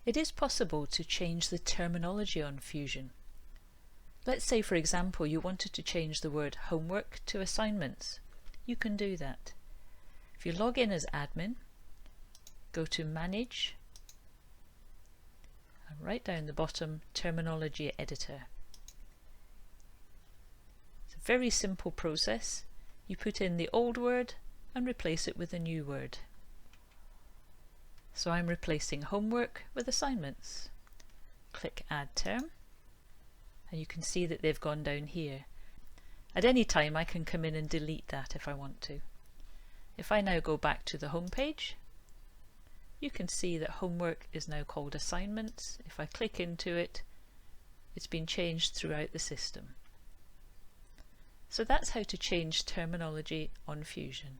It is possible to change the terminology on Fusion. Let's say, for example, you wanted to change the word homework to assignments. You can do that. If you log in as admin, go to Manage, and right down the bottom, Terminology Editor. It's a very simple process. You put in the old word and replace it with a new word. So I'm replacing homework with assignments. Click Add Term, and you can see that they've gone down here. At any time I can come in and delete that if I want to. If I now go back to the home page, you can see that homework is now called assignments. If I click into it, it's been changed throughout the system. So that's how to change terminology on Fusion.